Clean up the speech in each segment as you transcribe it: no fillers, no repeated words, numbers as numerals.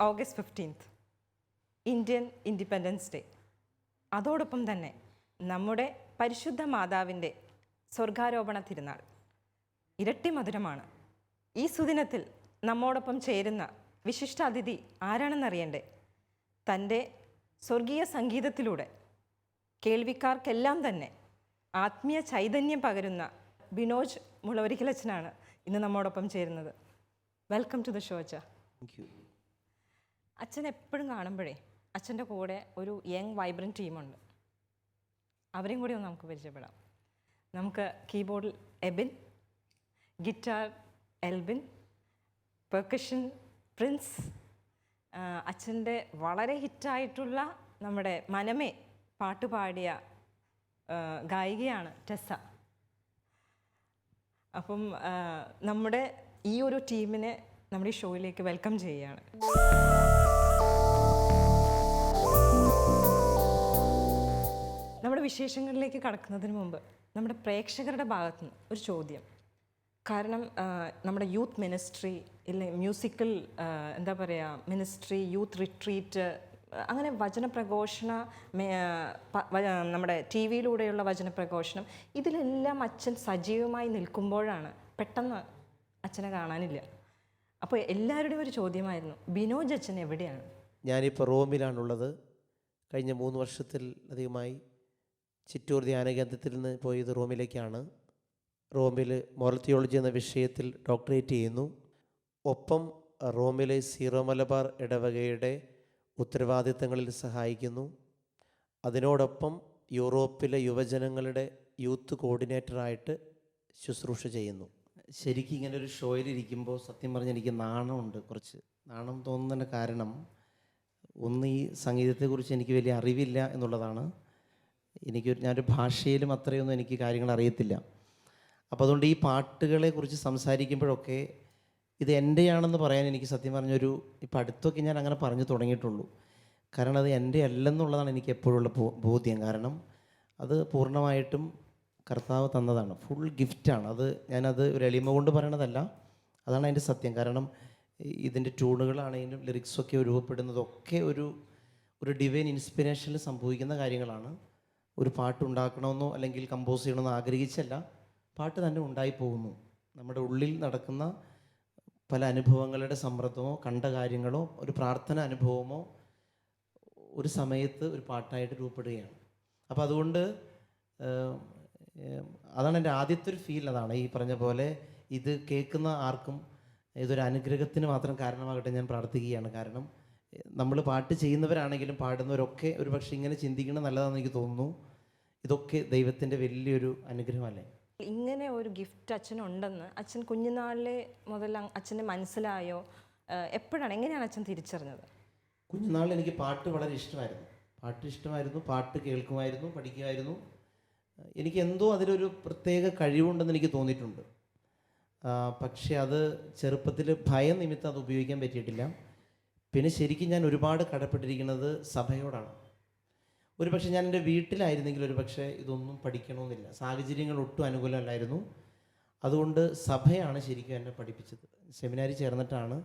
August 15th, Indian independence day. അതോടൊപ്പം തന്നെ നമ്മുടെ പരിശുദ്ധ മാതാവിൻ്റെ സ്വർഗാരോപണ തിരുനാൾ. ഇരട്ടി മധുരമാണ്. ഈ സുദിനത്തിൽ നമ്മോടൊപ്പം ചേരുന്ന വിശിഷ്ടാതിഥി ആരാണെന്നറിയണ്ടേ? തൻ്റെ സ്വർഗീയ സംഗീതത്തിലൂടെ കേൾവിക്കാർക്കെല്ലാം തന്നെ ആത്മീയ ചൈതന്യം പകരുന്ന ബിനോജ് മുളവരിക്കലച്ഛനാണ് ഇന്ന് നമ്മോടൊപ്പം ചേരുന്നത്. വെൽക്കം ടു ദ ഷോ അച്ഛ. Thank you. അച്ഛൻ എപ്പോഴും കാണുമ്പോഴേ അച്ഛൻ്റെ കൂടെ ഒരു യങ് വൈബ്രൻറ്റ് ടീമുണ്ട്. അവരെയും കൂടി ഒന്ന് നമുക്ക് പരിചയപ്പെടാം. നമുക്ക് കീബോർഡിൽ എബിൻ, ഗിറ്റാർ എൽബിൻ, പെർക്കഷൻ പ്രിൻസ്, അച്ഛൻ്റെ വളരെ ഹിറ്റായിട്ടുള്ള നമ്മുടെ മനമേ പാട്ട് പാടിയ ഗായികയാണ് ടെസ്സ. അപ്പം നമ്മുടെ ഈ ഒരു ടീമിനെ നമ്മുടെ ഈ ഷോയിലേക്ക് വെൽക്കം ചെയ്യുകയാണ്. നമ്മുടെ വിശേഷങ്ങളിലേക്ക് കടക്കുന്നതിന് മുമ്പ് നമ്മുടെ പ്രേക്ഷകരുടെ ഭാഗത്തു നിന്ന് ഒരു ചോദ്യം. കാരണം നമ്മുടെ യൂത്ത് മിനിസ്ട്രി ഇല്ലെ മ്യൂസിക്കൽ എന്താ പറയുക മിനിസ്ട്രി, യൂത്ത് റിട്രീറ്റ്, അങ്ങനെ വചനപ്രഘോഷണ നമ്മുടെ ടി വിയിലൂടെയുള്ള വചനപ്രഘോഷണം, ഇതിലെല്ലാം അച്ഛൻ സജീവമായി നിൽക്കുമ്പോഴാണ് പെട്ടെന്ന് അച്ഛനെ കാണാനില്ല. അപ്പോൾ എല്ലാവരുടെയും ഒരു ചോദ്യമായിരുന്നു, ബിനോജ് അച്ഛൻ എവിടെയാണ്? ഞാനിപ്പോൾ റോമിലാണുള്ളത്. കഴിഞ്ഞ 3 വർഷത്തിൽ അധികമായി ചിറ്റൂർ ധ്യാനകേന്ദ്രത്തിൽ നിന്ന് പോയത് റോമിലേക്കാണ്. റോമിൽ മോറൽ തിയോളജി എന്ന വിഷയത്തിൽ ഡോക്ടറേറ്റ് ചെയ്യുന്നു. ഒപ്പം റോമിലെ സീറോ മലബാർ ഇടവകയുടെ ഉത്തരവാദിത്തങ്ങളിൽ സഹായിക്കുന്നു. അതിനോടൊപ്പം യൂറോപ്പിലെ യുവജനങ്ങളുടെ യൂത്ത് കോർഡിനേറ്ററായിട്ട് ശുശ്രൂഷ ചെയ്യുന്നു. ശരിക്കും ഇങ്ങനെ ഒരു ഷോയിലിരിക്കുമ്പോൾ സത്യം പറഞ്ഞാൽ എനിക്ക് നാണമുണ്ട്. കുറച്ച് നാണം തോന്നുന്നതിൻ്റെ കാരണം ഒന്ന്, ഈ സംഗീതത്തെക്കുറിച്ച് എനിക്ക് വലിയ അറിവില്ല എന്നുള്ളതാണ്. ഞാനൊരു ഭാഷയിലും അത്രയൊന്നും എനിക്ക് കാര്യങ്ങൾ അറിയത്തില്ല. അപ്പോൾ അതുകൊണ്ട് ഈ പാട്ടുകളെക്കുറിച്ച് സംസാരിക്കുമ്പോഴൊക്കെ ഇത് എൻ്റെയാണെന്ന് പറയാൻ എനിക്ക് സത്യം പറഞ്ഞൊരു ഇപ്പം അടുത്തൊക്കെ ഞാൻ അങ്ങനെ പറഞ്ഞു തുടങ്ങിയിട്ടുള്ളൂ. കാരണം അത് എൻ്റെ അല്ലെന്നുള്ളതാണ് എനിക്ക് എപ്പോഴുള്ള ബോധ്യം. കാരണം അത് പൂർണ്ണമായിട്ടും കർത്താവ് തന്നതാണ്, ഫുൾ ഗിഫ്റ്റാണ്. ഞാനത് ഒരു എളിമ കൊണ്ട് പറയണതല്ല, അതാണ് അതിൻ്റെ സത്യം. കാരണം ഇതിൻ്റെ ട്യൂണുകളാണെങ്കിലും ലിറിക്സൊക്കെ രൂപപ്പെടുന്നതൊക്കെ ഒരു ഡിവൈൻ ഇൻസ്പിറേഷനിൽ സംഭവിക്കുന്ന കാര്യങ്ങളാണ്. ഒരു പാട്ടുണ്ടാക്കണമെന്നോ അല്ലെങ്കിൽ കമ്പോസ് ചെയ്യണമെന്നോ ആഗ്രഹിച്ചല്ല, പാട്ട് തന്നെ ഉണ്ടായി പോകുന്നു. നമ്മുടെ ഉള്ളിൽ നടക്കുന്ന പല അനുഭവങ്ങളുടെ സമ്മർദ്ദമോ കണ്ട കാര്യങ്ങളോ ഒരു പ്രാർത്ഥന അനുഭവമോ ഒരു സമയത്ത് ഒരു പാട്ടായിട്ട് രൂപപ്പെടുകയാണ്. അപ്പോൾ അതുകൊണ്ട് അതാണ് എൻ്റെ ആദ്യത്തെ ഒരു ഫീൽ. അതാണ് ഈ പറഞ്ഞ പോലെ ഇത് കേൾക്കുന്ന ആർക്കും ഇതൊരു അനുഗ്രഹത്തിന് മാത്രം കാരണമാകട്ടെ ഞാൻ പ്രാർത്ഥിക്കുകയാണ്. കാരണം നമ്മൾ പാട്ട് ചെയ്യുന്നവരാണെങ്കിലും പാടുന്നവരൊക്കെ ഒരു പക്ഷേ ഇങ്ങനെ ചിന്തിക്കണം നല്ലതാണെന്ന് എനിക്ക് തോന്നുന്നു. ഇതൊക്കെ ദൈവത്തിൻ്റെ വലിയൊരു അനുഗ്രഹമല്ലേ. ഇങ്ങനെ ഒരു ഗിഫ്റ്റ് അച്ഛനുണ്ടെന്ന് അച്ഛൻ കുഞ്ഞുനാളിലെ മുതൽ അച്ഛന് മനസ്സിലായോ? എപ്പോഴാണ്, എങ്ങനെയാണ് അച്ഛൻ തിരിച്ചറിഞ്ഞത്? കുഞ്ഞുനാളിൽ എനിക്ക് പാട്ട് വളരെ ഇഷ്ടമായിരുന്നു. പാട്ട് കേൾക്കുമായിരുന്നു, പഠിക്കുമായിരുന്നു. എനിക്ക് എന്തോ അതിലൊരു പ്രത്യേക കഴിവുണ്ടെന്ന് എനിക്ക് തോന്നിയിട്ടുണ്ട്. പക്ഷേ അത് ചെറുപ്പത്തിൽ ഭയം നിമിത്തം അത് ഉപയോഗിക്കാൻ പറ്റിയിട്ടില്ല. പിന്നെ ശരിക്കും ഞാൻ ഒരുപാട് കടപ്പെട്ടിരിക്കുന്നത് സഭയോടാണ്. ഒരുപക്ഷെ ഞാൻ എൻ്റെ വീട്ടിലായിരുന്നെങ്കിൽ ഒരുപക്ഷെ ഇതൊന്നും പഠിക്കണമെന്നില്ല, സാഹചര്യങ്ങൾ ഒട്ടും അനുകൂലമല്ലായിരുന്നു. അതുകൊണ്ട് സഭയാണ് ശരിക്കും എന്നെ പഠിപ്പിച്ചത്. സെമിനാരി ചേർന്നിട്ടാണ്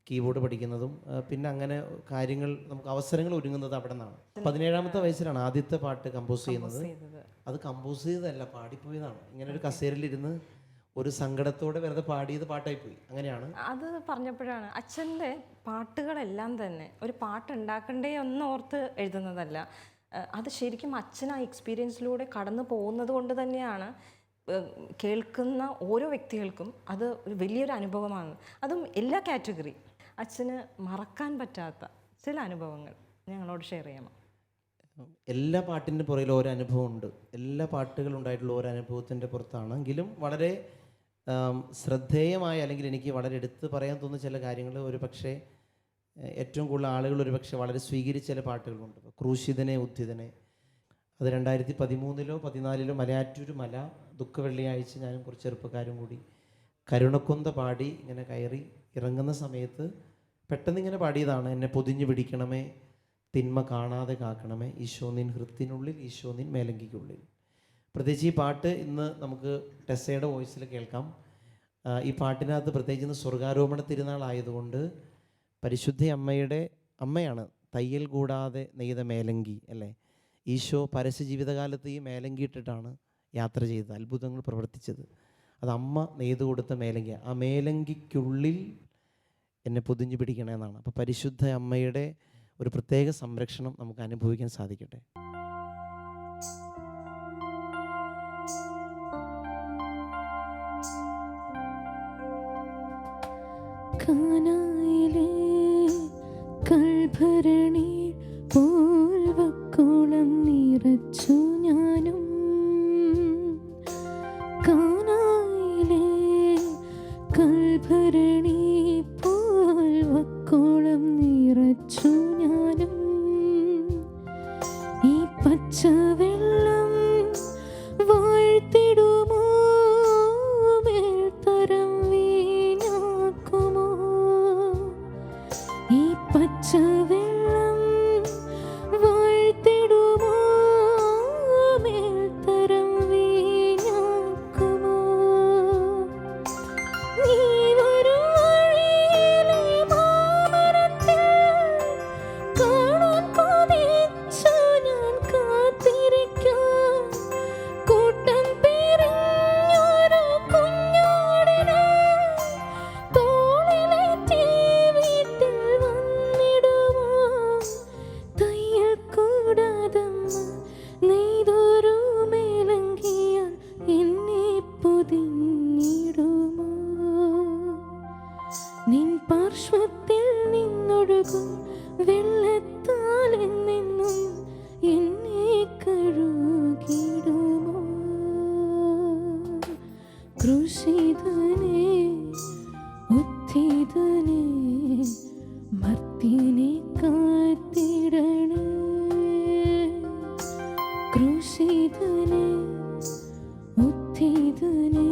കീബോർഡ് പഠിക്കുന്നതും പിന്നെ അങ്ങനെ കാര്യങ്ങൾ നമുക്ക് അവസരങ്ങൾ ഒരുങ്ങുന്നത് അവിടെ നിന്നാണ്. 17ാമത്തെ വയസ്സിലാണ് ആദ്യത്തെ പാട്ട് കമ്പോസ് ചെയ്യുന്നത്. അത് കമ്പോസ് ചെയ്തതല്ല, പാടിപ്പോയതാണ്. ഇങ്ങനെ ഒരു കസേരയിലിരുന്ന് ഒരു സങ്കടത്തോടെ വെറുതെ പാടിയത് പാട്ടായിപ്പോയി. അങ്ങനെയാണ്. അത് പറഞ്ഞപ്പോഴാണ് അച്ഛൻ്റെ പാട്ടുകളെല്ലാം തന്നെ ഒരു പാട്ടുണ്ടാക്കണ്ടേ എന്നോർത്ത് എഴുതുന്നതല്ല, അത് ശരിക്കും അച്ഛൻ ആ എക്സ്പീരിയൻസിലൂടെ കടന്നു പോകുന്നത് കൊണ്ട് തന്നെയാണ് കേൾക്കുന്ന ഓരോ വ്യക്തികൾക്കും അത് ഒരു വലിയൊരു അനുഭവമാണ്. അതും എല്ലാ കാറ്റഗറി. അച്ഛന് മറക്കാൻ പറ്റാത്ത ചില അനുഭവങ്ങൾ ഞങ്ങളോട് ഷെയർ ചെയ്യാമോ? എല്ലാ പാട്ടിൻ്റെ പുറകിൽ ഓരോ അനുഭവമുണ്ട്. എല്ലാ പാട്ടുകളുണ്ടായിട്ടുള്ള ഓരോ അനുഭവത്തിൻ്റെ പുറത്താണെങ്കിലും വളരെ ശ്രദ്ധേയമായ അല്ലെങ്കിൽ എനിക്ക് വളരെ എടുത്ത് പറയാൻ തോന്നുന്ന ചില കാര്യങ്ങൾ ഒരു പക്ഷേ ഏറ്റവും കൂടുതൽ ആളുകൾ ഒരു പക്ഷേ വളരെ സ്വീകരിച്ച ചില പാട്ടുകളുണ്ട്. ക്രൂശിതനെ ഉദ്ധിതനെ, അത് 2013-ലോ 2014-ലോ മലയാറ്റൂർ മല ദുഃഖ വെള്ളിയാഴ്ച ഞാനും കുറച്ച് ചെറുപ്പക്കാരും കൂടി കരുണക്കൊന്ത പാടി ഇങ്ങനെ കയറി ഇറങ്ങുന്ന സമയത്ത് പെട്ടെന്ന് ഇങ്ങനെ പാടിയതാണ്. എന്നെ പൊതിഞ്ഞു പിടിക്കണമേ, തിന്മ കാണാതെ കാക്കണമേ, ഈശോ നിൻ ഹൃത്തിനുള്ളിൽ, ഈശോ നിൻ മേലങ്കിക്കുള്ളിൽ. പ്രത്യേകിച്ച് ഈ പാട്ട് ഇന്ന് നമുക്ക് ടെസ്സയുടെ വോയിസിൽ കേൾക്കാം. ഈ പാട്ടിനകത്ത് പ്രത്യേകിച്ച് ഇന്ന് സ്വർഗാരോപണ തിരുനാളായതുകൊണ്ട് പരിശുദ്ധ അമ്മയാണ് തയ്യൽ കൂടാതെ നെയ്ത മേലങ്കി അല്ലേ. ഈശോ പരസ്യ ജീവിതകാലത്ത് ഈ മേലങ്കി ഇട്ടിട്ടാണ് യാത്ര ചെയ്തത്, അത്ഭുതങ്ങൾ പ്രവർത്തിച്ചത്. അത് അമ്മ നെയ്തു കൊടുത്ത മേലങ്കി. ആ മേലങ്കിക്കുള്ളിൽ എന്നെ പൊതിഞ്ഞു പിടിക്കണമെന്നാണ്. അപ്പോൾ പരിശുദ്ധ അമ്മയുടെ ഒരു പ്രത്യേക സംരക്ഷണം നമുക്ക് അനുഭവിക്കാൻ സാധിക്കട്ടെ. കാനായിലെ കൽഭരണി പൂർവക്കോളം നിറച്ചു ഞാനും, കാനായിലെ കൽഭരണി പൂർവക്കോളം നിറച്ചു ഞാനും. ഈ പച്ചവെള്ളം വാഴ്ത്തിടുമോ, മേൽത്തരം വീഞ്ഞാക്കുമോ? ഈ പച്ചവെള്ളം വാഴ്ത്തിടുമോ, മേൽത്തരം വീഞ്ഞാക്കുമോ? നീ വരും വഴിയിലെ മാമരത്തിൽ കാണാൻ കൊതിച്ചു ഞാൻ കാത്തിരിക്കാം. കൂട്ടം പിരിഞ്ഞൊരു കുഞ്ഞാടിനെ തോളിലേറ്റി വീട്ടിൽ വന്നിടുമോ? തയ്യൽ കൂടാതമ്മ നെയ്തൊരു മേലങ്കിയാൽ എന്നെ പൊതിഞ്ഞിടുമോ? നിൻ പാർശ്വത്തിൽ നിന്നൊഴുകും വെള്ളത്താൽ എന്നെന്നും എന്നെ കഴുകിടുമോ? ക്രൂശിതനേ ഉത്ഥിതനേ മർത്യനെ കാത്തിടണേ. ക്രൂശിതനേ ഉത്ഥിതനേ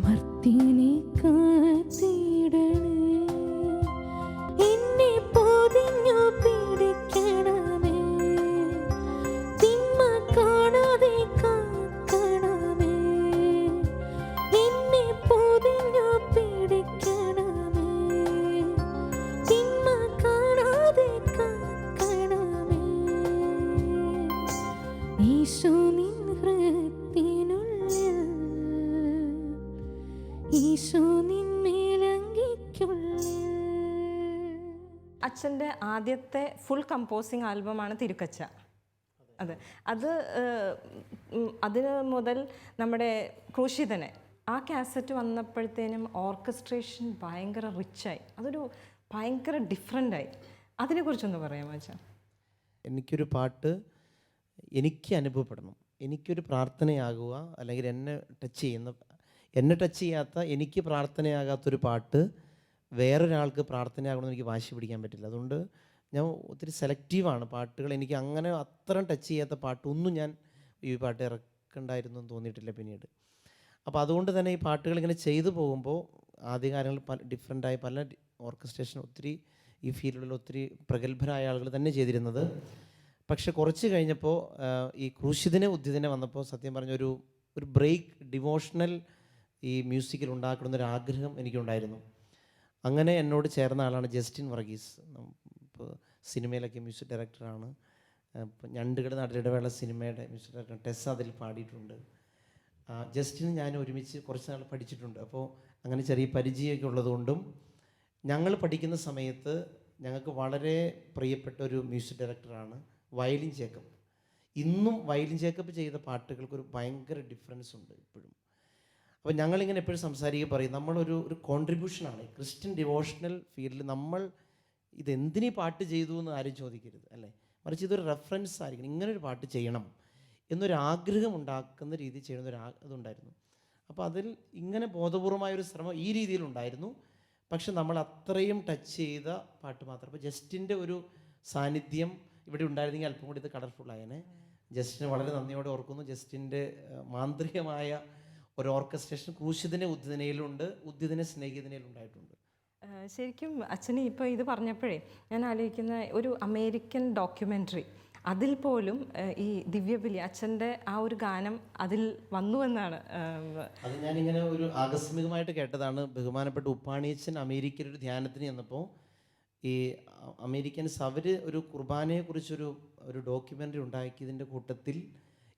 മർത്യനെ കാത്തിടണേ. എന്നെ പൊതിഞ്ഞു പിടിക്കണമേ, തിന്മ കാണാതെ കാക്കണമേ. എന്നെ പൊതിഞ്ഞു പിടിക്കണമേ, തിന്മ കാണാതെ കാക്കണമേ. ഈശോ നിൻ ഹൃദയത്തിനുള്ളിൽ, ഈശോ നിൻ മേലങ്കിക്കുള്ളിൽ. അച്ഛൻ്റെ ആദ്യത്തെ ഫുൾ കമ്പോസിങ് ആൽബമാണ് തിരുക്കച്ച. അത് അതിന് മുതൽ നമ്മുടെ ക്രൂശിതനെ ആ കാസറ്റ് വന്നപ്പോഴത്തേനും ഓർക്കസ്ട്രേഷൻ ഭയങ്കര റിച്ചായി, അതൊരു ഭയങ്കര ഡിഫറെൻ്റായി. അതിനെക്കുറിച്ചൊന്ന് പറയാമോ അച്ഛാ? എനിക്കൊരു പാട്ട് എനിക്ക് അനുഭവപ്പെടണം, എനിക്കൊരു പ്രാർത്ഥനയാകുക, അല്ലെങ്കിൽ എന്നെ ടച്ച് ചെയ്യാത്ത, എനിക്ക് പ്രാർത്ഥനയാകാത്തൊരു പാട്ട് വേറൊരാൾക്ക് പ്രാർത്ഥനയാകണമെന്ന് എനിക്ക് വാശി പിടിക്കാൻ പറ്റില്ല. അതുകൊണ്ട് ഞാൻ ഒത്തിരി സെലക്റ്റീവാണ് പാട്ടുകൾ. എനിക്ക് അങ്ങനെ അത്ര ടച്ച് ചെയ്യാത്ത പാട്ടൊന്നും ഞാൻ ഈ പാട്ട് ഇറക്കണ്ടായിരുന്നു എന്ന് തോന്നിയിട്ടില്ല പിന്നീട്. അപ്പോൾ അതുകൊണ്ട് തന്നെ ഈ പാട്ടുകൾ ഇങ്ങനെ ചെയ്തു പോകുമ്പോൾ ആദ്യകാലങ്ങളിൽ ഡിഫറെൻ്റായി പല ഓർക്കസ്ട്രേഷൻ ഒത്തിരി ഈ ഫീൽഡിൽ ഒത്തിരി പ്രഗത്ഭരായ ആളുകൾ തന്നെ ചെയ്തിരുന്നത്. പക്ഷെ കുറച്ച് കഴിഞ്ഞപ്പോൾ ഈ ക്രൂശിതനെ ഉദ്ധിതനെ വന്നപ്പോൾ സത്യം പറഞ്ഞൊരു ബ്രേക്ക് ഡിവോഷണൽ ഈ മ്യൂസിക്കിൽ ഉണ്ടാക്കണമെന്നൊരു ആഗ്രഹം എനിക്കുണ്ടായിരുന്നു. അങ്ങനെ എന്നോട് ചേർന്ന ആളാണ് ജസ്റ്റിൻ വർഗീസ്. ഇപ്പോൾ സിനിമയിലൊക്കെ മ്യൂസിക് ഡയറക്ടറാണ്. ഇപ്പോൾ ഞണ്ടുകളുടെ നാട്ടിലിടവേള സിനിമയുടെ മ്യൂസിക് ഡയറക്ടർ ടെസ്സ അതിൽ പാടിയിട്ടുണ്ട്. ജസ്റ്റിനും ഞാൻ ഒരുമിച്ച് കുറച്ച് നാൾ പഠിച്ചിട്ടുണ്ട്. അപ്പോൾ അങ്ങനെ ചെറിയ പരിചയമൊക്കെ ഉള്ളതുകൊണ്ടും ഞങ്ങൾ പഠിക്കുന്ന സമയത്ത് ഞങ്ങൾക്ക് വളരെ പ്രിയപ്പെട്ട ഒരു മ്യൂസിക് ഡയറക്ടറാണ് വയലിൻ ജേക്കബ്. ഇന്നും വയലിൻ ജേക്കബ് ചെയ്ത പാട്ടുകൾക്കൊരു ഭയങ്കര ഡിഫറൻസ് ഉണ്ട് ഇപ്പോഴും. അപ്പോൾ ഞങ്ങളിങ്ങനെ എപ്പോഴും സംസാരിക്കുക പറയും, നമ്മളൊരു കോൺട്രിബ്യൂഷനാണ് ക്രിസ്ത്യൻ ഡിവോഷണൽ ഫീൽഡിൽ. നമ്മൾ ഇതെന്തിനീ പാട്ട് ചെയ്തു എന്ന് ആരും ചോദിക്കരുത് അല്ലേ, മറിച്ച് ഇതൊരു റെഫറൻസ് ആയിരിക്കണം, ഇങ്ങനൊരു പാട്ട് ചെയ്യണം എന്നൊരാഗ്രഹം ഉണ്ടാക്കുന്ന രീതി ഇതുണ്ടായിരുന്നു. അപ്പോൾ അതിൽ ഇങ്ങനെ ബോധപൂർവമായൊരു ശ്രമം ഈ രീതിയിലുണ്ടായിരുന്നു. പക്ഷെ നമ്മൾ അത്രയും ടച്ച് ചെയ്ത പാട്ട് മാത്രം. അപ്പോൾ ജസ്റ്റിൻ്റെ ഒരു സാന്നിധ്യം ഇവിടെ ഉണ്ടായിരുന്നെങ്കിൽ അല്പം കൂടി ഇത് കളർഫുള്ളായേനെ. ജസ്റ്റിനെ വളരെ നന്ദിയോടെ ഓർക്കുന്നു. ജസ്റ്റിൻ്റെ മാന്ത്രികമായ ഒരു ഓർക്കസ്ട്രേഷൻ ക്രൂശിതനെ ഉദ്ധിതനയിലുണ്ട്, ഉദ്ധിതനെ സ്നേഹിതനയിലുണ്ടായിട്ടുണ്ട്. ശരിക്കും അച്ഛന് ഇപ്പോൾ ഇത് പറഞ്ഞപ്പോഴേ ഞാൻ ആലോചിക്കുന്ന ഒരു അമേരിക്കൻ ഡോക്യുമെൻ്ററി, അതിൽ പോലും ഈ ദിവ്യബലി അച്ഛൻ്റെ ആ ഒരു ഗാനം അതിൽ വന്നുവെന്നാണ്. അത് ഞാനിങ്ങനെ ഒരു ആകസ്മികമായിട്ട് കേട്ടതാണ്. ബഹുമാനപ്പെട്ട ഉപ്പാണിയച്ഛൻ അമേരിക്കയിൽ ഒരു ധ്യാനത്തിന് ചെന്നപ്പോൾ ഈ അമേരിക്കൻസ് അവർ ഒരു കുർബാനയെക്കുറിച്ചൊരു ഒരു ഡോക്യുമെൻ്ററി ഉണ്ടാക്കിയതിൻ്റെ കൂട്ടത്തിൽ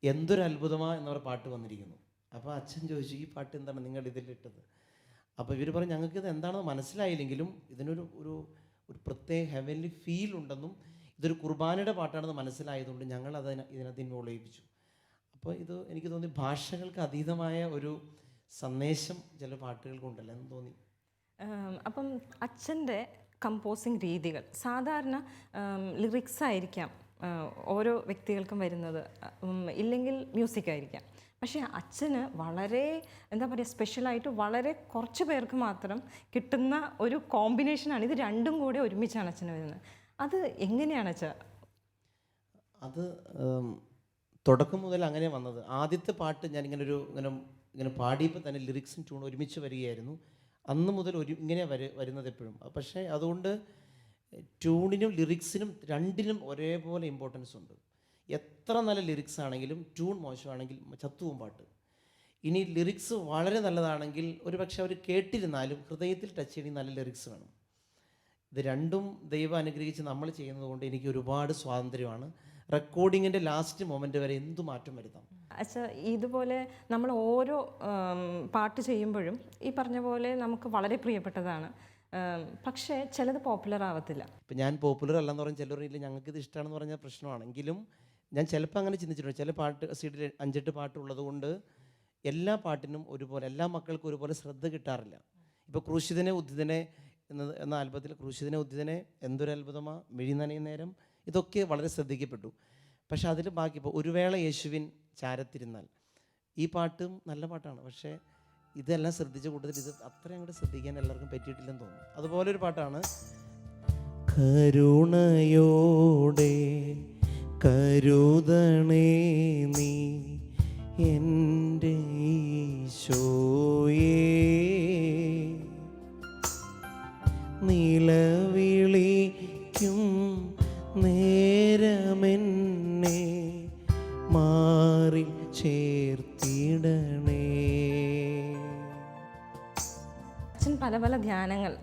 എന്തൊരു അത്ഭുതമാണ് എന്നവർ പാട്ട് വന്നിരിക്കുന്നു. അപ്പോൾ അച്ഛൻ ചോദിച്ചു, ഈ പാട്ട് എന്താണ് നിങ്ങൾ ഇതിലിട്ടത്? അപ്പോൾ ഇവർ പറഞ്ഞു, ഞങ്ങൾക്കിത് എന്താണെന്ന് മനസ്സിലായില്ലെങ്കിലും ഇതിനൊരു ഒരു ഒരു പ്രത്യേക ഹെവൻലി ഫീൽ ഉണ്ടെന്നും ഇതൊരു കുർബാനയുടെ പാട്ടാണെന്ന് മനസ്സിലായതുകൊണ്ട് ഞങ്ങൾ ഇതിനകത്ത് ഇൻവോൾവ് ചെയ്യിപ്പിച്ചു. അപ്പോൾ ഇത് എനിക്ക് തോന്നി ഭാഷകൾക്ക് അതീതമായ ഒരു സന്ദേശം ചില പാട്ടുകൾക്കുണ്ടല്ലോ എന്ന് തോന്നി. അപ്പം അച്ഛൻ്റെ കമ്പോസിങ് രീതികൾ സാധാരണ ലിറിക്സ് ആയിരിക്കാം ഓരോ വ്യക്തികൾക്കും വരുന്നത്, ഇല്ലെങ്കിൽ മ്യൂസിക് ആയിരിക്കാം. പക്ഷേ അച്ഛന് വളരെ എന്താ പറയുക സ്പെഷ്യലായിട്ട് വളരെ കുറച്ച് പേർക്ക് മാത്രം കിട്ടുന്ന ഒരു കോമ്പിനേഷനാണ്. ഇത് രണ്ടും കൂടെ ഒരുമിച്ചാണ് അച്ഛന് വരുന്നത്. അത് എങ്ങനെയാണ് അച്ഛാ? അത് തുടക്കം മുതൽ അങ്ങനെ വന്നത്. ആദ്യത്തെ പാട്ട് ഞാൻ ഇങ്ങനെ പാടിയപ്പോൾ തന്നെ ലിറിക്സും ട്യൂണും ഒരുമിച്ച് വരികയായിരുന്നു. അന്ന് മുതൽ ഇങ്ങനെ വരുന്നത് എപ്പോഴും. പക്ഷേ അതുകൊണ്ട് ട്യൂണിനും ലിറിക്സിനും രണ്ടിനും ഒരേപോലെ ഇമ്പോർട്ടൻസ് ഉണ്ട്. എത്ര നല്ല ലിറിക്സ് ആണെങ്കിലും ട്യൂൺ മോശമാണെങ്കിൽ ചത്തുവും പാട്ട്. ഇനി ലിറിക്സ് വളരെ നല്ലതാണെങ്കിൽ ഒരു പക്ഷേ അവർ കേട്ടിരുന്നാലും ഹൃദയത്തിൽ ടച്ച് ചെയ്യണമെങ്കിൽ നല്ല ലിറിക്സ് വേണം. ഇത് രണ്ടും ദൈവം അനുഗ്രഹിച്ച് നമ്മൾ ചെയ്യുന്നത് കൊണ്ട് എനിക്ക് ഒരുപാട് സ്വാതന്ത്ര്യമാണ്. റെക്കോർഡിങ്ങിൻ്റെ ലാസ്റ്റ് മൊമെൻ്റ് വരെ എന്തു മാറ്റം വരുത്താം. അച്ഛാ, ഇതുപോലെ നമ്മൾ ഓരോ പാട്ട് ചെയ്യുമ്പോഴും ഈ പറഞ്ഞ പോലെ നമുക്ക് വളരെ പ്രിയപ്പെട്ടതാണ്, പക്ഷേ ചിലത് പോപ്പുലർ ആവത്തില്ല. ഇപ്പം ഞാൻ പോപ്പുലർ അല്ലെന്ന് പറഞ്ഞാൽ ചിലറില്ല ഞങ്ങൾക്കിത് ഇഷ്ടമാണെന്ന് പറഞ്ഞാൽ പ്രശ്നമാണെങ്കിലും ഞാൻ ചിലപ്പോൾ അങ്ങനെ ചിന്തിച്ചിട്ടുണ്ട്. ചില പാട്ട് സീഡിൽ 5-8 പാട്ടുള്ളത് കൊണ്ട് എല്ലാ പാട്ടിനും ഒരുപോലെ എല്ലാ മക്കൾക്കും ഒരുപോലെ ശ്രദ്ധ കിട്ടാറില്ല. ഇപ്പോൾ ക്രൂശിതനെ ഉദ്ധിതനെ എന്ന ആൽബത്തിൽ ക്രൂശിതനെ ഉദ്ധിതനെ, എന്തൊരു അത്ഭുതമാ, മിഴി നനയും നേരം, ഇതൊക്കെ വളരെ ശ്രദ്ധിക്കപ്പെട്ടു. പക്ഷെ അതിൽ ബാക്കി ഇപ്പോൾ ഒരു വേള യേശുവിൻ ചാരത്തിരുന്നാൽ ഈ പാട്ടും നല്ല പാട്ടാണ്. പക്ഷേ ഇതെല്ലാം ശ്രദ്ധിച്ച കൂട്ടത്തിൽ ഇത് അത്ര അങ്ങോട്ട് ശ്രദ്ധിക്കാൻ എല്ലാവർക്കും പറ്റിയിട്ടില്ലെന്ന് തോന്നുന്നു. അതുപോലെ ഒരു പാട്ടാണ് കരുണയോടെ കരുതണേ നീ എൻ്റെ ഈശോയേ, നിലവിളിക്കും നേരമെന്നെ മാറി ചേർത്തിടണേ. അച്ഛൻ പല പല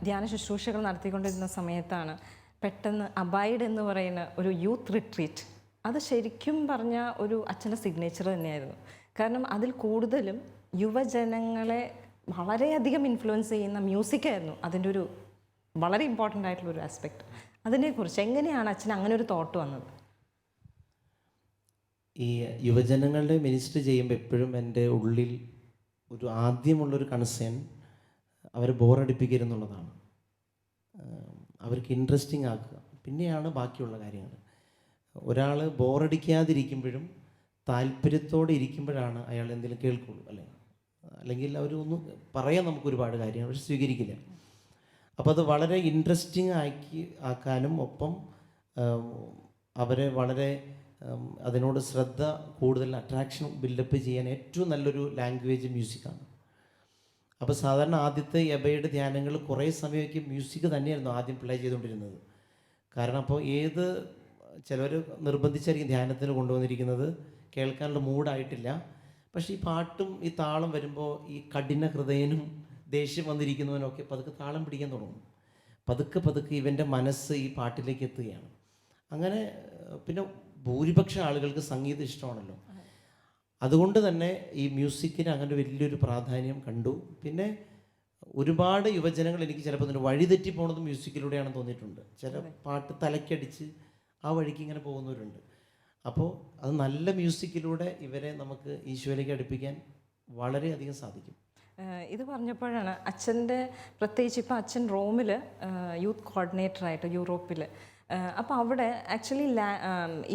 ധ്യാന ശുശ്രൂഷകൾ നടത്തിക്കൊണ്ടിരുന്ന സമയത്താണ് പെട്ടെന്ന് അബൈഡ് എന്ന് പറയുന്ന ഒരു യൂത്ത് റിട്രീറ്റ്, അത് ശരിക്കും പറഞ്ഞ ഒരു അച്ഛൻ്റെ സിഗ്നേച്ചർ തന്നെയായിരുന്നു. കാരണം അതിൽ കൂടുതലും യുവജനങ്ങളെ വളരെയധികം ഇൻഫ്ലുവൻസ് ചെയ്യുന്ന മ്യൂസിക്കായിരുന്നു അതിൻ്റെ ഒരു വളരെ ഇമ്പോർട്ടൻ്റ് ആയിട്ടുള്ളൊരു ആസ്പെക്റ്റ്. അതിനെക്കുറിച്ച് എങ്ങനെയാണ് അച്ഛൻ അങ്ങനെ ഒരു തോട്ട് വന്നത്? ഈ യുവജനങ്ങളുടെ മിനിസ്റ്റർ ചെയ്യുമ്പോൾ എപ്പോഴും എൻ്റെ ഉള്ളിൽ ഒരു ആദ്യമുള്ളൊരു കൺസേൺ അവരെ ബോറടിപ്പിക്കരുതെന്നുള്ളതാണ്. അവർക്ക് ഇൻട്രസ്റ്റിംഗ് ആക്കുക, പിന്നെയാണ് ബാക്കിയുള്ള കാര്യങ്ങൾ. ഒരാൾ ബോറടിക്കാതിരിക്കുമ്പോഴും താല്പര്യത്തോടെ ഇരിക്കുമ്പോഴാണ് അയാൾ എന്തെങ്കിലും കേൾക്കുള്ളൂ, അല്ലെങ്കിൽ അവരൊന്നും പറയാൻ നമുക്ക് ഒരുപാട് കാര്യങ്ങൾ പക്ഷെ സ്വീകരിക്കില്ല. അപ്പോൾ അത് വളരെ ഇൻട്രസ്റ്റിംഗ് ആക്കാനും ഒപ്പം അവരെ വളരെ അതിനോട് ശ്രദ്ധ കൂടുതൽ അട്രാക്ഷൻ ബിൽഡപ്പ് ചെയ്യാൻ ഏറ്റവും നല്ലൊരു ലാംഗ്വേജ് മ്യൂസിക്കാണ്. അപ്പോൾ സാധാരണ ആദ്യത്തെ എബയുടെ ധ്യാനങ്ങൾ കുറേ സമയമൊക്കെ മ്യൂസിക് തന്നെയായിരുന്നു ആദ്യം പ്ലേ ചെയ്തുകൊണ്ടിരുന്നത്. കാരണം അപ്പോൾ ചിലർ നിർബന്ധിച്ചായിരിക്കും ധ്യാനത്തിന് കൊണ്ടുവന്നിരിക്കുന്നത്, കേൾക്കാനുള്ള മൂഡായിട്ടില്ല. പക്ഷേ ഈ പാട്ടും ഈ താളം വരുമ്പോൾ ഈ കഠിന ഹൃദയനും ദേഷ്യം വന്നിരിക്കുന്നവനൊക്കെ പതുക്കെ താളം പിടിക്കാൻ തുടങ്ങും. പതുക്കെ ഇവൻ്റെ മനസ്സ് ഈ പാട്ടിലേക്ക് എത്തുകയാണ്. അങ്ങനെ പിന്നെ ഭൂരിപക്ഷം ആളുകൾക്ക് സംഗീതം ഇഷ്ടമാണല്ലോ, അതുകൊണ്ട് തന്നെ ഈ മ്യൂസിക്കിന് അങ്ങനെ വലിയൊരു പ്രാധാന്യം കണ്ടു. പിന്നെ ഒരുപാട് യുവജനങ്ങൾ എനിക്ക് ചിലപ്പോൾ ഇതിന് വഴിതെറ്റി പോകുന്നതും മ്യൂസിക്കിലൂടെയാണെന്ന് തോന്നിയിട്ടുണ്ട്. ചില പാട്ട് തലയ്ക്കടിച്ച് ആ വഴിക്ക് ഇങ്ങനെ പോകുന്നവരുണ്ട്. അപ്പോൾ അത് നല്ല മ്യൂസിക്കിലൂടെ ഇവരെ നമുക്ക് ഈശോയിലേക്ക് അടുപ്പിക്കാൻ വളരെയധികം സാധിക്കും. ഇത് പറഞ്ഞപ്പോഴാണ് അച്ഛൻ്റെ പ്രത്യേകിച്ച് ഇപ്പോൾ അച്ഛൻ റോമിൽ യൂത്ത് കോർഡിനേറ്ററായിട്ട് യൂറോപ്പിൽ, അപ്പോൾ അവിടെ ആക്ച്വലി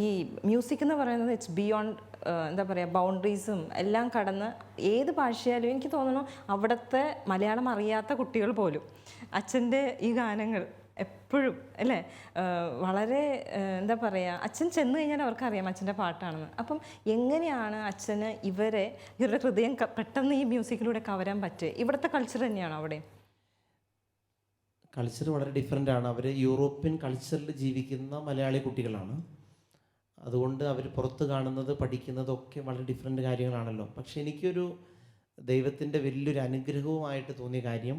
ഈ മ്യൂസിക് എന്ന് പറയുന്നത് ഇറ്റ്സ് ബിയോണ്ട് എന്താ പറയുക ബൗണ്ടറീസും എല്ലാം കടന്ന് ഏത് ഭാഷയായാലും എനിക്ക് തോന്നുന്നു അവിടുത്തെ മലയാളം അറിയാത്ത കുട്ടികൾ പോലും അച്ഛൻ്റെ ഈ ഗാനങ്ങൾ എപ്പോഴും അല്ലേ വളരെ എന്താ പറയുക അച്ഛൻ ചെന്ന് കഴിഞ്ഞാൽ അവർക്കറിയാം അച്ഛൻ്റെ പാട്ടാണെന്ന്. അപ്പം എങ്ങനെയാണ് അച്ഛന് ഇവരുടെ ഹൃദയം പെട്ടെന്ന് ഈ മ്യൂസിക്കിലൂടെ കവരാൻ പറ്റുക? ഇവിടുത്തെ കൾച്ചർ തന്നെയാണോ അവിടെ? കൾച്ചർ വളരെ ഡിഫറെൻ്റ് ആണ്. അവർ യൂറോപ്യൻ കൾച്ചറിൽ ജീവിക്കുന്ന മലയാളി കുട്ടികളാണ്. അതുകൊണ്ട് അവർ പുറത്ത് കാണുന്നത് പഠിക്കുന്നതൊക്കെ വളരെ ഡിഫറെൻ്റ് കാര്യങ്ങളാണല്ലോ. പക്ഷെ എനിക്കൊരു ദൈവത്തിൻ്റെ വലിയൊരു അനുഗ്രഹവുമായിട്ട് തോന്നിയ കാര്യം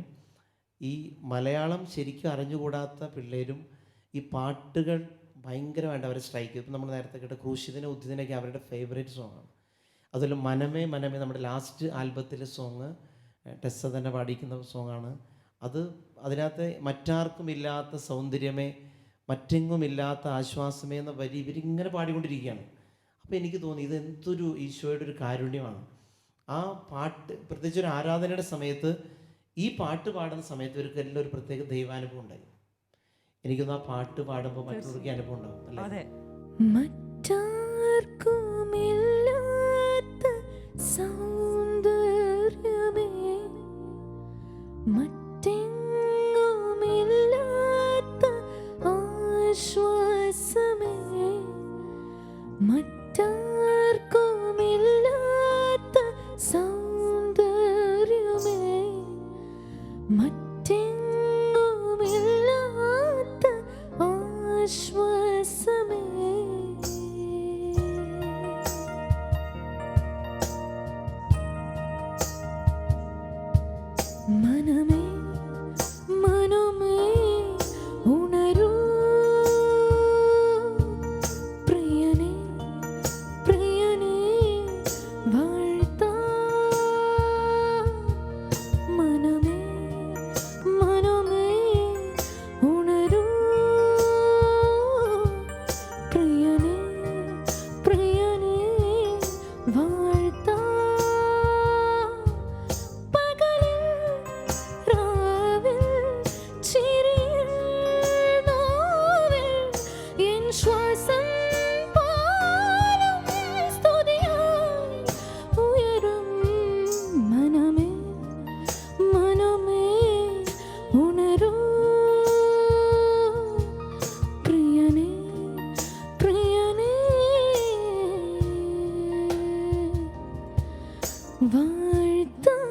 ഈ മലയാളം ശരിക്കും അറിഞ്ഞുകൂടാത്ത പിള്ളേരും ഈ പാട്ടുകൾ ഭയങ്കരമായിട്ട് അവരെ സ്ട്രൈക്ക് ചെയ്യും. ഇപ്പം നമ്മൾ നേരത്തെ കേട്ട ക്രൂശിതനെ ഉദ്ധിതനൊക്കെ അവരുടെ ഫേവറേറ്റ് സോങ്ങാണ്. അതുപോലെ മനമേ മനമേ നമ്മുടെ ലാസ്റ്റ് ആൽബത്തിലെ സോങ് ടെസ്സ തന്നെ പാടിക്കുന്ന സോങ്ങാണ്. അതിനകത്ത് മറ്റാർക്കും ഇല്ലാത്ത സൗന്ദര്യമേ മറ്റെങ്ങുമില്ലാത്ത ആശ്വാസമേ എന്ന വരി ഇവരിങ്ങനെ പാടിക്കൊണ്ടിരിക്കുകയാണ്. അപ്പോൾ എനിക്ക് തോന്നി ഇത് എന്തൊരു ഈശോയുടെ ഒരു കാരുണ്യമാണ്. ആ പാട്ട് പ്രത്യേകിച്ച് ഒരു ആരാധനയുടെ സമയത്ത് ഈ പാട്ട് പാടുന്ന സമയത്ത് ഇവർക്ക് എല്ലാം ഒരു പ്രത്യേക ദൈവാനുഭവം ഉണ്ടായി. എനിക്കൊന്ന് ആ പാട്ട് പാടുമ്പോൾ മറ്റുള്ളവർക്ക് അനുഭവം ഉണ്ടാവും അല്ലേ? മറ്റാർക്കുമില്ലാത്ത സൗന്ദര്യമേ മറ്റെങ്ങുമില്ലാത്ത ആശ്വാസമേ മറ്റാർക്കുമില്ലാത്ത സൗന്ദര്യമേ മറ്റെങ്ങുമില്ലാത്ത ആശ്വാസമേ മനമേ മനമേ ഉണരൂ പ്രിയനേ പ്രിയനേ വാഴ്ത്താം മനമേ മനമേ ഉണരൂ പ്രിയനേ പ്രിയനേ വാഴ്ത്താം ശ്വാസം പോലും സ്തുതിയായി ഉയരും മനമേ മനമേ ഉണരൂ പ്രിയനേ പ്രിയനേ വാഴ്ത്താം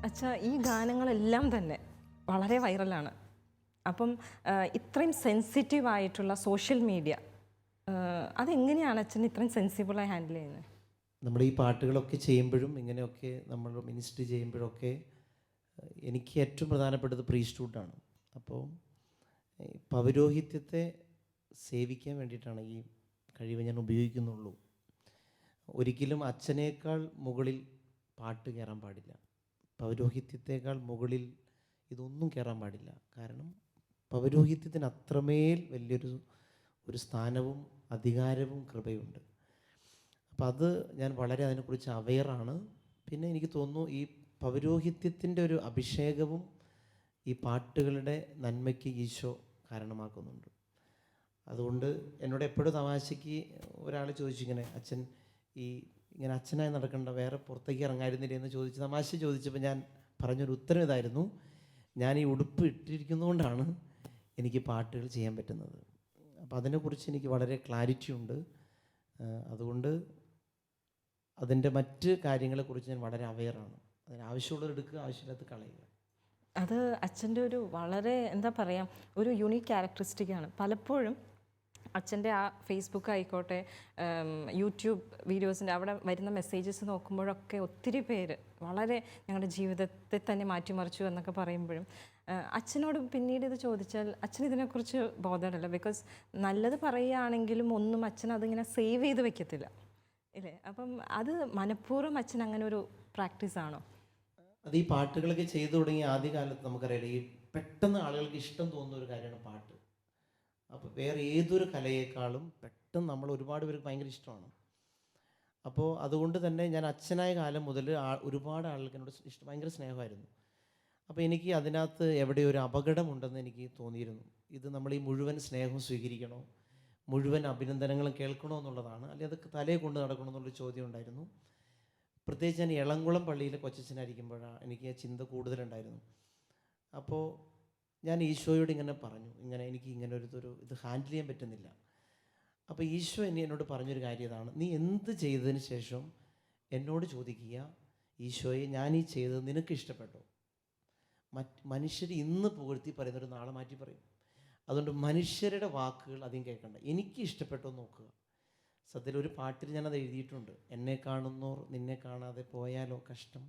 അച്ഛാ, ഈ ഗാനങ്ങളെല്ലാം തന്നെ വളരെ വൈറലാണ്. അപ്പം ഇത്രയും സെൻസിറ്റീവ് ആയിട്ടുള്ള സോഷ്യൽ മീഡിയ അതെങ്ങനെയാണ് അച്ഛൻ ഇത്രയും സെൻസിബിളായി ഹാൻഡിൽ ചെയ്യുന്നത്? നമ്മൾ ഈ പാട്ടുകളൊക്കെ ചെയ്യുമ്പോഴും ഇങ്ങനെയൊക്കെ നമ്മൾ മിനിസ്ട്രി ചെയ്യുമ്പോഴൊക്കെ എനിക്ക് ഏറ്റവും പ്രധാനപ്പെട്ടത് പ്രീസ്റ്റ്ഹുഡാണ്. അപ്പോൾ പൗരോഹിത്യത്തെ സേവിക്കാൻ വേണ്ടിയിട്ടാണ് ഈ കഴിവ് ഞാൻ ഉപയോഗിക്കുന്നുള്ളൂ. ഒരിക്കലും അച്ഛനേക്കാൾ മുകളിൽ പാട്ട് കയറാൻ പാടില്ല, പൗരോഹിത്യത്തേക്കാൾ മുകളിൽ ഇതൊന്നും കയറാൻ പാടില്ല. കാരണം പൗരോഹിത്യത്തിന് അത്രമേൽ വലിയൊരു സ്ഥാനവും അധികാരവും കൃപയുണ്ട്. അപ്പോൾ അത് ഞാൻ വളരെ അതിനെക്കുറിച്ച് അവെയറാണ്. പിന്നെ എനിക്ക് തോന്നുന്നു ഈ പൗരോഹിത്യത്തിൻ്റെ ഒരു അഭിഷേകവും ഈ പാട്ടുകളുടെ നന്മയ്ക്ക് ഈശോ കാരണമാക്കുന്നുണ്ട്. അതുകൊണ്ട് എന്നോട് എപ്പോഴും തമാശയ്ക്ക് ഒരാൾ ചോദിച്ചിങ്ങനെ, അച്ഛൻ ഇങ്ങനെ അച്ഛനായി നടക്കേണ്ട വേറെ പുറത്തേക്ക് ഇറങ്ങായിരുന്നില്ല എന്ന് തമാശ ചോദിച്ചപ്പോൾ ഞാൻ പറഞ്ഞൊരു ഉത്തരം ഇതായിരുന്നു: ഞാൻ ഈ ഉടുപ്പ് ഇട്ടിരിക്കുന്നതുകൊണ്ടാണ് എനിക്ക് പാട്ടുകൾ ചെയ്യാൻ പറ്റുന്നത്. അപ്പോൾ അതിനെക്കുറിച്ച് എനിക്ക് വളരെ ക്ലാരിറ്റി ഉണ്ട്. അതുകൊണ്ട് അതിൻ്റെ മറ്റ് കാര്യങ്ങളെക്കുറിച്ച് ഞാൻ വളരെ അവെയറാണ്. അതിനാവശ്യമുള്ളത് എടുക്കുക, ആവശ്യമില്ലാത്ത കളയുക. അത് അച്ഛൻ്റെ ഒരു വളരെ എന്താ പറയുക, ഒരു യൂണീക്ക് ക്യാരക്ടറിസ്റ്റിക്കാണ്. പലപ്പോഴും അച്ഛൻ്റെ ആ ഫേസ്ബുക്ക് ആയിക്കോട്ടെ, യൂട്യൂബ് വീഡിയോസിൻ്റെ അവിടെ വരുന്ന മെസ്സേജസ് നോക്കുമ്പോഴൊക്കെ ഒത്തിരി പേര് വളരെ ഞങ്ങളുടെ ജീവിതത്തെ തന്നെ മാറ്റിമറിച്ചു എന്നൊക്കെ പറയുമ്പോഴും അച്ഛനോട് പിന്നീട് ഇത് ചോദിച്ചാൽ അച്ഛൻ ഇതിനെക്കുറിച്ച് ബോധമല്ല. ബിക്കോസ് നല്ലത് പറയുകയാണെങ്കിലും ഒന്നും അച്ഛൻ അതിങ്ങനെ സേവ് ചെയ്ത് വെക്കത്തില്ല ഇല്ലേ? അപ്പം അത് മനഃപൂർവ്വം അച്ഛൻ അങ്ങനെ ഒരു പ്രാക്ടീസാണോ? അത് ഈ പാട്ടുകളൊക്കെ ചെയ്തു തുടങ്ങിയ ആദ്യകാലത്ത് നമുക്കറിയാം, ഈ പെട്ടെന്ന് ആളുകൾക്ക് ഇഷ്ടം തോന്നുന്ന ഒരു കാര്യമാണ് പാട്ട്. അപ്പോൾ വേറെ ഏതൊരു കലയേക്കാളും പെട്ടെന്ന് നമ്മൾ ഒരുപാട് പേർക്ക് ഭയങ്കര ഇഷ്ടമാണ്. അപ്പോൾ അതുകൊണ്ട് തന്നെ ഞാൻ അച്ഛനായ കാലം മുതൽ ഒരുപാട് ആളുകൾക്ക് എന്നോട് ഭയങ്കര സ്നേഹമായിരുന്നു. അപ്പോൾ എനിക്ക് അതിനകത്ത് എവിടെയോ ഒരു അപകടമുണ്ടെന്ന് എനിക്ക് തോന്നിയിരുന്നു. ഇത് നമ്മൾ ഈ മുഴുവൻ സ്നേഹവും സ്വീകരിക്കണോ, മുഴുവൻ അഭിനന്ദനങ്ങളും കേൾക്കണോ എന്നുള്ളതാണ്, അല്ലെങ്കിൽ അത് തലയെ കൊണ്ട് നടക്കണോ എന്നുള്ളൊരു ചോദ്യം ഉണ്ടായിരുന്നു. പ്രത്യേകിച്ച് ഞാൻ എളംകുളം പള്ളിയിലെ കൊച്ചച്ഛനായിരിക്കുമ്പോഴാണ് എനിക്ക് ആ ചിന്ത കൂടുതലുണ്ടായിരുന്നു. അപ്പോൾ ഞാൻ ഈശോയോട് ഇങ്ങനെ പറഞ്ഞു, എനിക്ക് ഇങ്ങനെ ഇത് ഹാൻഡിൽ ചെയ്യാൻ പറ്റുന്നില്ല. അപ്പോൾ ഈശോ എന്നോട് പറഞ്ഞൊരു കാര്യം ഇതാണ്: നീ എന്ത് ചെയ്തതിന് ശേഷം എന്നോട് ചോദിക്കുക, ഈശോയെ ഞാൻ ഈ ചെയ്തത് നിനക്ക് ഇഷ്ടപ്പെട്ടോ? മനുഷ്യർ ഇന്ന് പുകഴ്ത്തി പറയുന്നൊരു നാളെ മാറ്റി പറയും. അതുകൊണ്ട് മനുഷ്യരുടെ വാക്കുകൾ അധികം കേൾക്കണ്ട, എനിക്ക് ഇഷ്ടപ്പെട്ടോ നോക്കുക. സത്യത്തിൽ ഒരു പാട്ടിൽ ഞാനത് എഴുതിയിട്ടുണ്ട്. എന്നെ കാണുന്നോർ നിന്നെ കാണാതെ പോയാലോ കഷ്ടം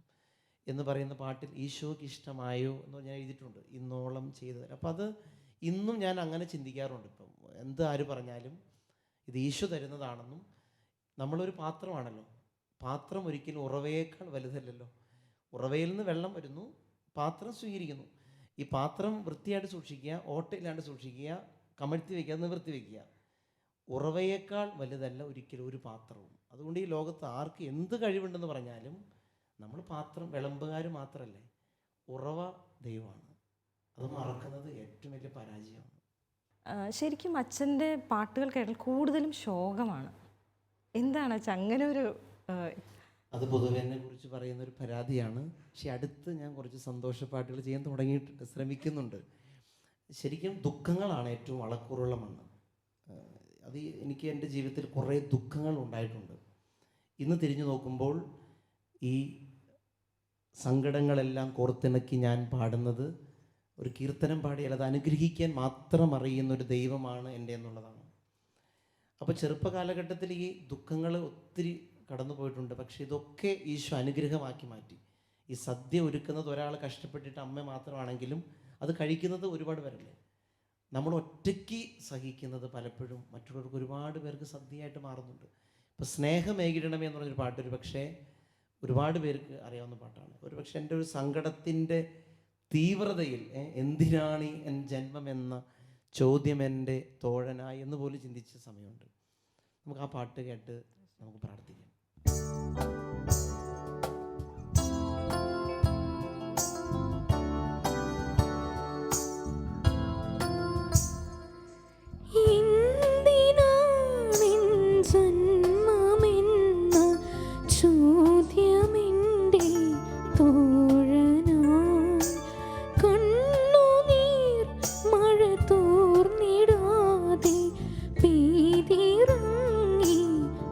എന്ന് പറയുന്ന പാട്ടിൽ ഈശോയ്ക്ക് ഇഷ്ടമായോ എന്ന് ഞാൻ എഴുതിയിട്ടുണ്ട്, ഇന്നോളം ചെയ്തത്. അപ്പോൾ അത് ഇന്നും ഞാൻ അങ്ങനെ ചിന്തിക്കാറുണ്ട്. ഇപ്പം എന്ത് ആര് പറഞ്ഞാലും ഇത് ഈശോ തരുന്നതാണെന്നും, നമ്മളൊരു പാത്രമാണല്ലോ, പാത്രം ഒരിക്കലും ഉറവയേക്കാൾ വലുതല്ലല്ലോ. ഉറവയിൽ നിന്ന് വെള്ളം വരുന്നു, പാത്രം സ്വീകരിക്കുന്നു. ഈ പാത്രം വൃത്തിയായിട്ട് സൂക്ഷിക്കുക, ഓട്ടയില്ലാണ്ട് സൂക്ഷിക്കുക, കമഴ്ത്തി വയ്ക്കുക, നിവർത്തി വയ്ക്കുക. ഉറവയേക്കാൾ വലുതല്ല ഒരിക്കലും ഒരു പാത്രവും. അതുകൊണ്ട് ഈ ലോകത്ത് ആർക്ക് എന്ത് കഴിവുണ്ടെന്ന് പറഞ്ഞാലും നമ്മൾ പാത്രം വിളമ്പുകാർ മാത്രമല്ലേ, ഉറവ ദൈവമാണ്. അത് മറക്കുന്നത് ഏറ്റവും വലിയ പരാജയമാണ്. ശരിക്കും അച്ഛൻ്റെ പാട്ടുകൾ കേട്ടാൽ കൂടുതലും ശോകമാണ്. എന്താണ് അച്ഛൻ അങ്ങനെ ഒരു അത് പൊതുവെ എന്നെ കുറിച്ച് പറയുന്ന ഒരു പരാതിയാണ്. പക്ഷെ അടുത്ത് ഞാൻ കുറച്ച് സന്തോഷ പാട്ടുകൾ ചെയ്യാൻ തുടങ്ങിയിട്ടുണ്ട്, ശ്രമിക്കുന്നുണ്ട്. ശരിക്കും ദുഃഖങ്ങളാണ് ഏറ്റവും വളക്കൂറുള്ള മണ്ണ്. അത് എനിക്ക് എൻ്റെ ജീവിതത്തിൽ കുറേ ദുഃഖങ്ങൾ ഉണ്ടായിട്ടുണ്ട്. ഇന്ന് തിരിഞ്ഞു നോക്കുമ്പോൾ ഈ സങ്കടങ്ങളെല്ലാം കോർത്തിണക്കി ഞാൻ പാടുന്നത് ഒരു കീർത്തനം പാടിയാൽ അത് അനുഗ്രഹിക്കാൻ മാത്രം അറിയുന്ന ഒരു ദൈവമാണ് എൻ്റെ എന്നുള്ളതാണ്. അപ്പോൾ ചെറുപ്പകാലഘട്ടത്തിൽ ഈ ദുഃഖങ്ങൾ ഒത്തിരി കടന്നു പോയിട്ടുണ്ട്. പക്ഷേ ഇതൊക്കെ ഈശോ അനുഗ്രഹമാക്കി മാറ്റി. ഈ സദ്യ ഒരുക്കുന്നത് ഒരാൾ കഷ്ടപ്പെട്ടിട്ട് അമ്മ മാത്രമാണെങ്കിലും അത് കഴിക്കുന്നത് ഒരുപാട് പേരല്ലേ. നമ്മൾ ഒറ്റയ്ക്ക് സഹിക്കുന്നത് പലപ്പോഴും മറ്റുള്ളവർക്ക് ഒരുപാട് പേർക്ക് സദ്യയായിട്ട് മാറുന്നുണ്ട്. ഇപ്പോൾ സ്നേഹമേകിടണമേ എന്ന് പറഞ്ഞൊരു പാട്ട് ഒരു പക്ഷേ ഒരുപാട് പേർക്ക് അറിയാവുന്ന പാട്ടാണ്. ഒരു പക്ഷേ എൻ്റെ ഒരു സങ്കടത്തിൻ്റെ തീവ്രതയിൽ എന്തിനാണ് എൻ ജന്മം എന്ന ചോദ്യം എൻ്റെ തോഴനായി എന്ന് പോലും ചിന്തിച്ച സമയമുണ്ട്. നമുക്ക് ആ പാട്ട് കേട്ട് നമുക്ക് പ്രാർത്ഥിക്കാം.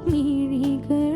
മിഴികൾ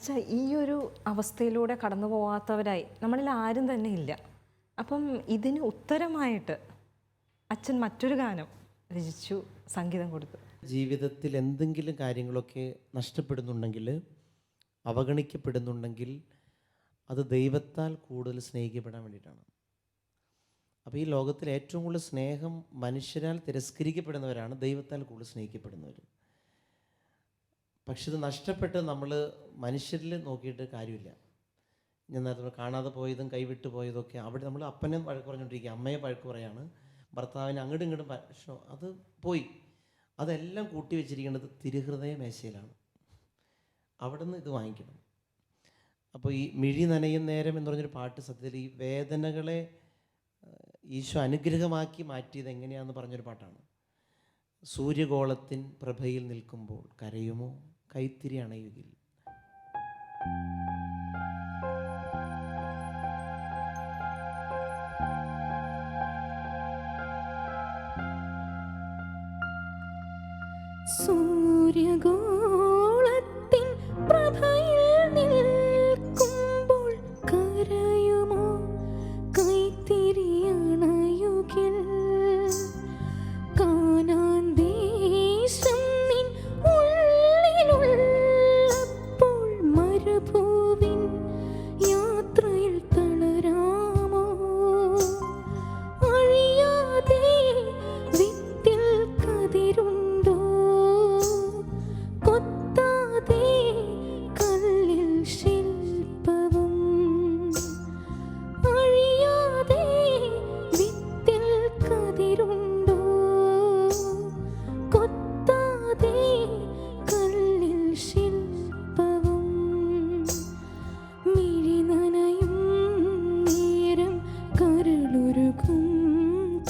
അച്ഛ ഈ ഒരു അവസ്ഥയിലൂടെ കടന്നു പോകാത്തവരായി നമ്മളിൽ ആരും തന്നെ ഇല്ല. അപ്പം ഇതിന് ഉത്തരമായിട്ട് അച്ഛൻ മറ്റൊരു ഗാനം രചിച്ചു, സംഗീതം കൊടുത്തു. ജീവിതത്തിൽ എന്തെങ്കിലും കാര്യങ്ങളൊക്കെ നഷ്ടപ്പെടുന്നുണ്ടെങ്കിൽ, അവഗണിക്കപ്പെടുന്നുണ്ടെങ്കിൽ അത് ദൈവത്താൽ കൂടുതൽ സ്നേഹിക്കപ്പെടാൻ വേണ്ടിയിട്ടാണ്. അപ്പോൾ ഈ ലോകത്തിൽ ഏറ്റവും കൂടുതൽ സ്നേഹം മനുഷ്യരാൽ തിരസ്കരിക്കപ്പെടുന്നവരാണ് ദൈവത്താൽ കൂടുതൽ സ്നേഹിക്കപ്പെടുന്നവർ. പക്ഷെ ഇത് നഷ്ടപ്പെട്ട് നമ്മൾ മനുഷ്യരിൽ നോക്കിയിട്ട് കാര്യമില്ല. ഞാൻ നേരത്തെ കാണാതെ പോയതും കൈവിട്ട് പോയതൊക്കെ അവിടെ നമ്മൾ അപ്പനെ വഴക്ക് പറഞ്ഞുകൊണ്ടിരിക്കുക, അമ്മയെ വഴക്ക് പറയാണ്, ഭർത്താവിനെ അങ്ങോട്ടും ഇങ്ങോട്ടും പക്ഷേ അത് പോയി. അതെല്ലാം കൂട്ടി വെച്ചിരിക്കുന്നത് തിരുഹൃദയ മേശയിലാണ്. അവിടെ നിന്ന് ഇത് വാങ്ങിക്കണം. അപ്പോൾ ഈ മിഴി നനയും നേരം എന്ന് പറഞ്ഞൊരു പാട്ട് സത്യത്തിൽ ഈ വേദനകളെ ഈശോ അനുഗ്രഹമാക്കി മാറ്റിയത് എങ്ങനെയാണെന്ന് പറഞ്ഞൊരു പാട്ടാണ്. സൂര്യഗോളത്തിൻ പ്രഭയിൽ നിൽക്കുമ്പോൾ കരയുമോ കൈത്തിരി അണയുകിൽ. സൂര്യഗോളത്തിൻ പ്രഭയിൽ നിൽക്കുമ്പോൾ കരയുമോ കൈത്തിരി അണയുകിൽ. കാനാൻ ദേശം നിൻ ഉള്ളിലുള്ളപ്പോൾ മരുഭൂവിൻ യാത്രയിൽ തളരാമോ. അഴിയാതെ വിത്തിൽ കതിരുണ്ടോ, കൊത്താതെ കല്ലിൽ ശില്പവും. അഴിയാതെ വിത്തിൽ കതിരുണ്ടോ, കൊത്താതെ കല്ലിൽ ശില്പവും. മിഴി നനയും നേരം കരളുരുകും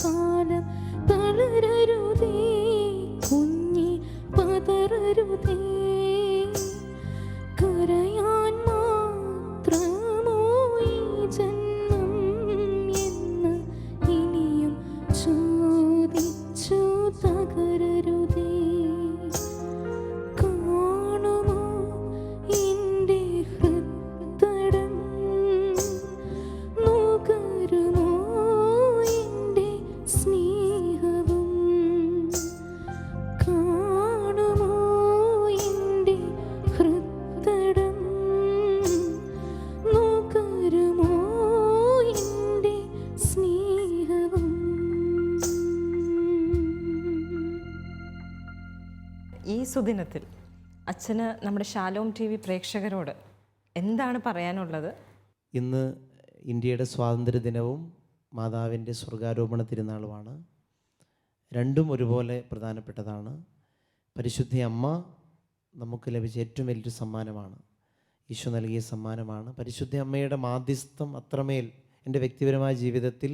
കാലം തളരരുതേ കുഞ്ഞി പതറരുതേ. കരയാൻ മാത്രമോ ഈ ജന്മം എന്ന് ഇനിയും ചോദിച്ചു തകരരുതേ. കാണുമോ എൻ്റെ ഹൃത്തടം, നുകരുമോ എൻ്റെ സ്നേഹവും. കാണുമോ എൻ്റെ ഹൃത്തടം, നുകരുമോ എൻ്റെ സ്നേഹവും. ഈ സുദിനത്തിൽ അച്ഛന് നമ്മുടെ ഷാലോം TV പ്രേക്ഷകരോട് എന്താണ് പറയാനുള്ളത്? ഇന്ന് ഇന്ത്യയുടെ സ്വാതന്ത്ര്യ ദിനവും മാതാവിൻ്റെ സ്വർഗാരോപണ തിരുനാളുമാണ്. രണ്ടും ഒരുപോലെ പ്രധാനപ്പെട്ടതാണ്. പരിശുദ്ധ അമ്മ നമുക്ക് ലഭിച്ച ഏറ്റവും വലിയൊരു സമ്മാനമാണ്, ഈശോ നൽകിയ സമ്മാനമാണ്. പരിശുദ്ധ അമ്മയുടെ മാധ്യസ്ഥം അത്രമേൽ എൻ്റെ വ്യക്തിപരമായ ജീവിതത്തിൽ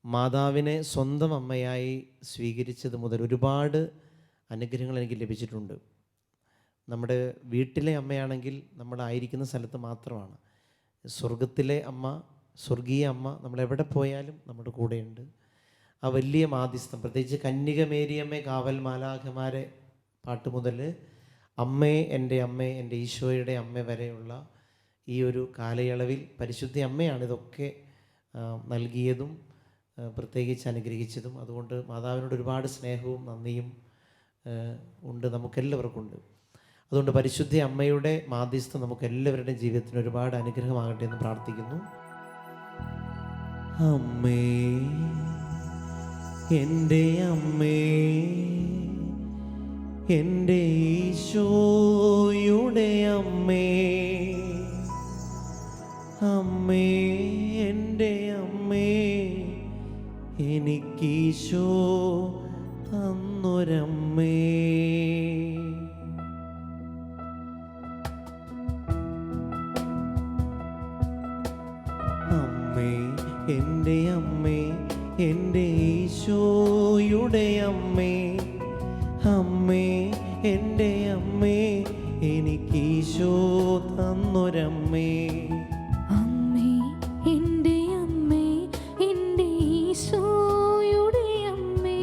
മാതാവിനെ സ്വന്തം അമ്മയായി സ്വീകരിച്ചത് മുതൽ ഒരുപാട് അനുഗ്രഹങ്ങൾ എനിക്ക് ലഭിച്ചിട്ടുണ്ട്. നമ്മുടെ വീട്ടിലെ അമ്മയാണെങ്കിൽ നമ്മളായിരിക്കുന്ന സ്ഥലത്ത് മാത്രമാണ്. സ്വർഗത്തിലെ അമ്മ, സ്വർഗീയ അമ്മ നമ്മളെവിടെ പോയാലും നമ്മുടെ കൂടെയുണ്ട്. ആ വലിയ മാധ്യസ്ഥം, പ്രത്യേകിച്ച് കന്യക മേരിയമ്മേ കാവൽ മാലാഖമാരെ പാട്ട് മുതൽ അമ്മേ എൻ്റെ ഈശോയുടെ അമ്മ വരെയുള്ള ഈ ഒരു കാലയളവിൽ പരിശുദ്ധ അമ്മയാണ് ഇതൊക്കെ നൽകിയതും പ്രത്യേകിച്ച് അനുഗ്രഹിച്ചതും. അതുകൊണ്ട് മാതാവിനോട് ഒരുപാട് സ്നേഹവും നന്ദിയും ഉണ്ട്, നമുക്കെല്ലാവർക്കും ഉണ്ട്. അതുകൊണ്ട് പരിശുദ്ധ അമ്മയുടെ മാധ്യസ്ഥം നമുക്കെല്ലാവരുടെയും ജീവിതത്തിന് ഒരുപാട് അനുഗ്രഹമാകട്ടെ എന്ന് പ്രാർത്ഥിക്കുന്നു. അമ്മേ, എൻ്റെ അമ്മേ, എൻ്റെ ഈശോയുടെ അമ്മേ, അമ്മേ എൻ്റെ അമ്മേ, എനിക്കീശോ തന്നൊരമ്മേ. അമ്മേ എൻ്റെ അമ്മേ, എൻ്റെ ഈശോയുടെ അമ്മേ, അമ്മേ എൻ്റെ അമ്മേ, എനിക്കീശോ തന്നൊരമ്മേ. അമ്മേ എൻ്റെ അമ്മേ, എൻ്റെ ഈശോയുടെ അമ്മേ,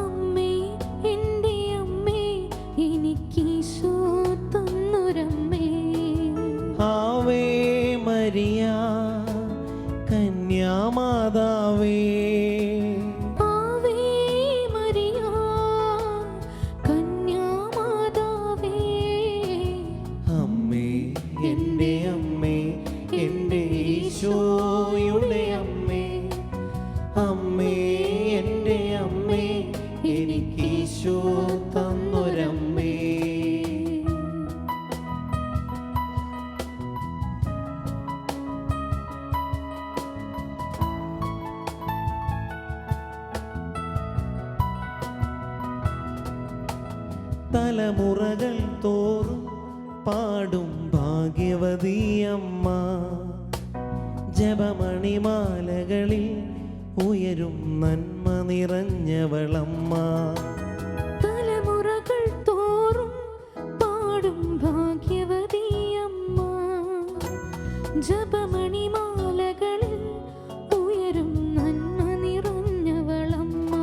അമ്മേ എൻ്റെ അമ്മേ, എനിക്കീശോ തന്നൊരമ്മേ. മരിയ കന്യാമാതാവേ, ആവേ മരിയ കന്യാമാതാവേ, അമ്മേ എൻ്റെ അമ്മേ, എൻ്റെ ഈശോയുടെ അമ്മേ, അമ്മേ എൻ്റെ അമ്മേ, എനിക്ക് ഈശോ തന്നൊരമ്മേ. തലമുറകൾ തോറും പാടും ഭാഗ്യവതി അമ്മ, ജപമണിമാലകളിൽ ഉയരും നന്മ നിറഞ്ഞവളമ്മ. തലമുറകൾ തോറും പാടും ഭാഗ്യവതി അമ്മ, ജപമണിമാലകളിൽ ഉയരും നന്മ നിറഞ്ഞവളമ്മ.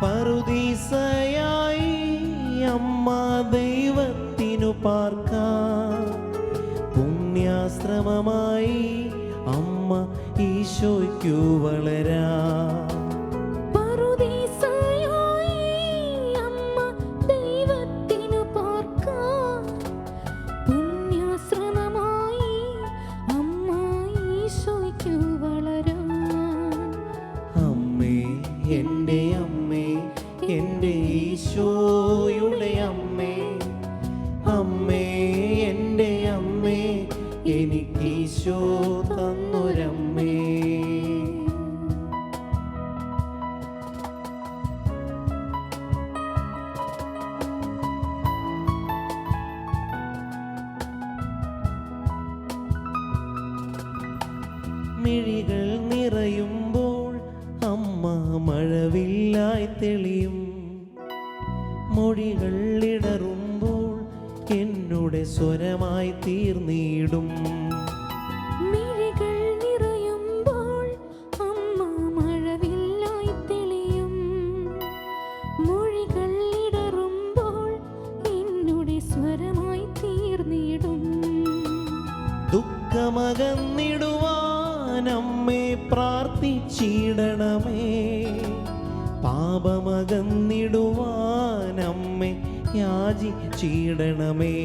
പറുദീസയായി അമ്മ ദൈവത്തിനു പാർക്കാൻ, പുണ്യാശ്രമമായി അമ്മ ഈശോയ്ക്കു വളരാ. പറുദീസയായി അമ്മ ദൈവത്തിനു പാർക്കാൻ, പുണ്യാശ്രമമായി അമ്മ ഈശോയ്ക്കു വളരാൻ. അമ്മേ എൻ്റെ അമ്മേ, എൻ്റെ ഈശോയുടെ അമ്മേ, അമ്മേ എൻ്റെ അമ്മേ, എനിക്ക് ഈശോ തന്നൊരമ്മേ. മിഴികൾ നിറയുമ്പോൾ അമ്മ മഴവില്ലായി തെളിയും, മൊഴികൾ ഇടറുമ്പോൾ എന്നുടെ സ്വരമായി തീർന്നിടും. മിഴികൾ നിറയുമ്പോൾ അമ്മ മഴവില്ലായി തെളിയും, മൊഴികൾ ഇടറുമ്പോൾ എന്നുടെ സ്വരമായി തീർന്നിടും. ദുഃഖമകന്നിടുവാൻ അമ്മേ പ്രാർത്ഥിച്ചിടണമേ, പാപമകന്നിടുവാൻ അമ്മേ യാചിച്ചിടണമേ.